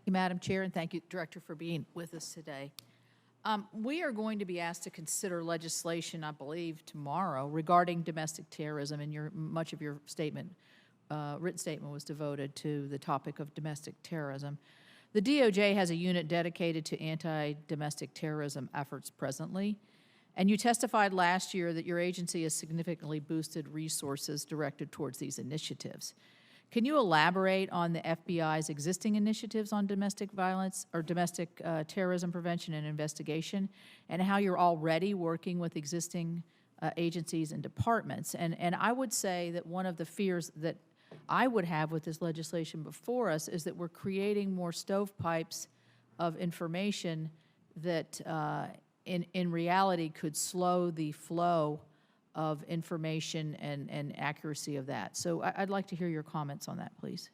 you, Madam Chair, and thank you, Director, for being with us today. We are going to be asked to consider legislation, I believe, tomorrow regarding domestic terrorism, and much of your statement, written statement, was devoted to the topic of domestic terrorism. The DOJ has a unit dedicated to anti-domestic terrorism efforts presently, and you testified last year that your agency has significantly boosted resources directed towards these initiatives. Can you elaborate on the FBI's existing initiatives on domestic violence or domestic terrorism prevention and investigation, and how you're already working with existing agencies and departments? And I would say that one of the fears that I would have with this legislation before us is that we're creating more stovepipes of information that in reality could slow the flow of information and accuracy of that. So I'd like to hear your comments on that, please.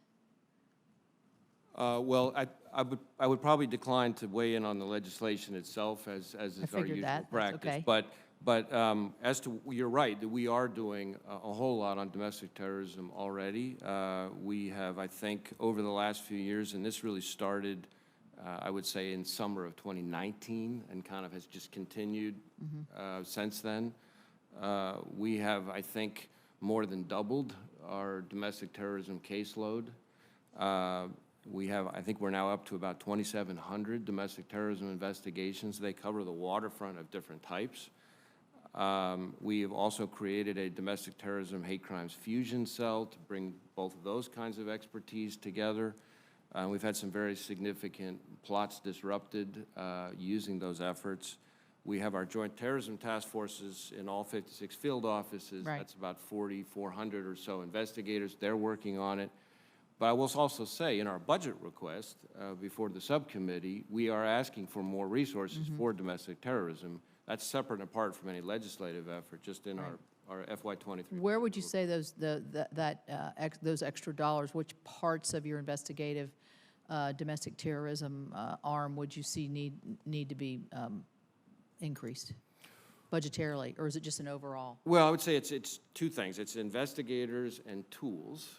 Well, I would probably decline to weigh in on the legislation itself, as is our usual practice. Okay. But as to, you're right, that we are doing a whole lot on domestic terrorism already. We have, I think, over the last few years, and this really started, I would say, in summer of 2019, and kind of has just continued since then. We have, I think, more than doubled our domestic terrorism caseload. We have, I think we're now up to about 2,700 domestic terrorism investigations. They cover the waterfront of different types. We have also created a domestic terrorism hate crimes fusion cell to bring both of those kinds of expertise together. We've had some very significant plots disrupted using those efforts. We have our joint terrorism task forces in all 56 field offices. Right. That's about 4,400 or so investigators. They're working on it. But I will also say, in our budget request before the subcommittee, we are asking for more resources for domestic terrorism. That's separate and apart from any legislative effort, just in our FY23. Where would you say those those extra dollars, which parts of your investigative domestic terrorism arm would you see need to be increased budgetarily, or is it just an overall? Well, I would say it's two things. It's investigators and tools,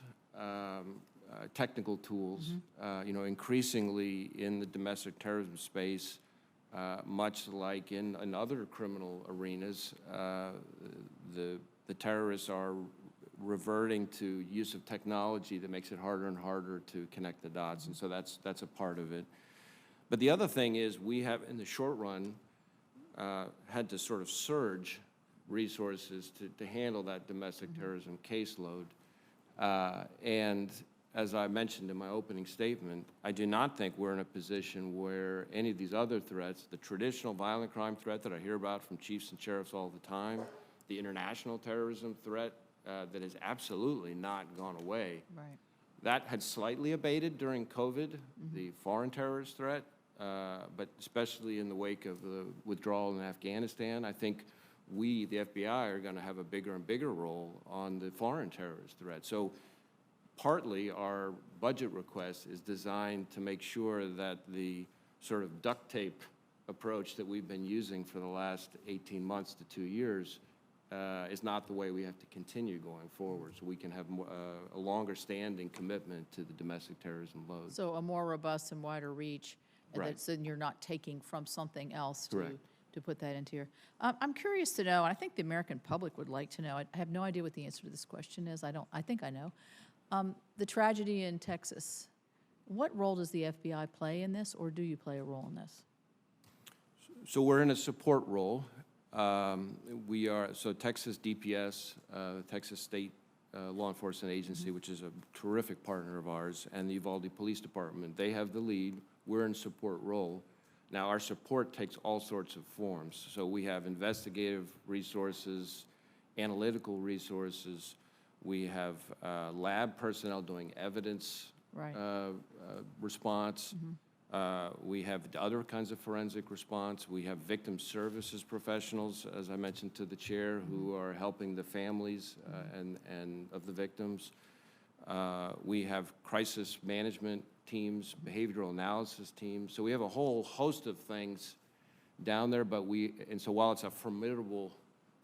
technical tools. You know, increasingly in the domestic terrorism space, much like in other criminal arenas, the terrorists are reverting to use of technology that makes it harder and harder to connect the dots, and so that's a part of it. But the other thing is, we have, in the short run, had to sort of surge resources to handle that domestic terrorism caseload. And as I mentioned in my opening statement, I do not think we're in a position where any of these other threats, the traditional violent crime threat that I hear about from chiefs and sheriffs all the time, the international terrorism threat that has absolutely not gone away. Right. That had slightly abated during COVID, the foreign terrorist threat, but especially in the wake of the withdrawal in Afghanistan, I think we, the FBI, are going to have a bigger and bigger role on the foreign terrorist threat. So partly our budget request is designed to make sure that the sort of duct tape approach that we've been using for the last 18 months to 2 years is not the way we have to continue going forward, so we can have a longer standing commitment to the domestic terrorism load. So a more robust and wider reach, and Right. then you're not taking from something else Correct. to put that into your. I'm curious to know, and I think the American public would like to know. I have no idea what the answer to this question is. I think I know. The tragedy in Texas. What role does the FBI play in this, or do you play a role in this? So we're in a support role. We are, so Texas DPS, Texas State Law Enforcement Agency, which is a terrific partner of ours, and the Uvalde Police Department, they have the lead. We're in support role. Now, our support takes all sorts of forms. So we have investigative resources, analytical resources. We have lab personnel doing evidence response. We have other kinds of forensic response. We have victim services professionals, as I mentioned to the chair, who are helping the families and of the victims. We have crisis management teams, behavioral analysis teams. So we have a whole host of things down there, but and so while it's a formidable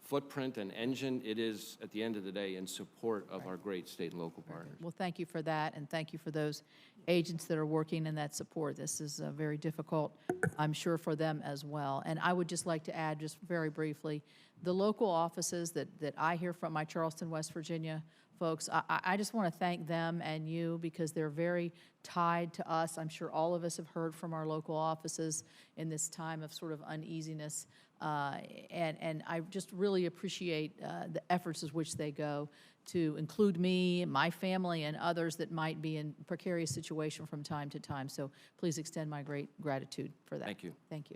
footprint and engine. It is, at the end of the day, in support of our great state and local partners. Well, thank you for that, and thank you for those agents that are working in that support. This is very difficult, I'm sure, for them as well. And I would just like to add, just very briefly, the local offices that I hear from, my Charleston, West Virginia folks, I just want to thank them and you, because they're very tied to us. I'm sure all of us have heard from our local offices in this time of sort of uneasiness. And I just really appreciate the efforts as which they go to include me, my family, and others that might be in precarious situation from time to time. So please extend my great gratitude for that. Thank you. Thank you.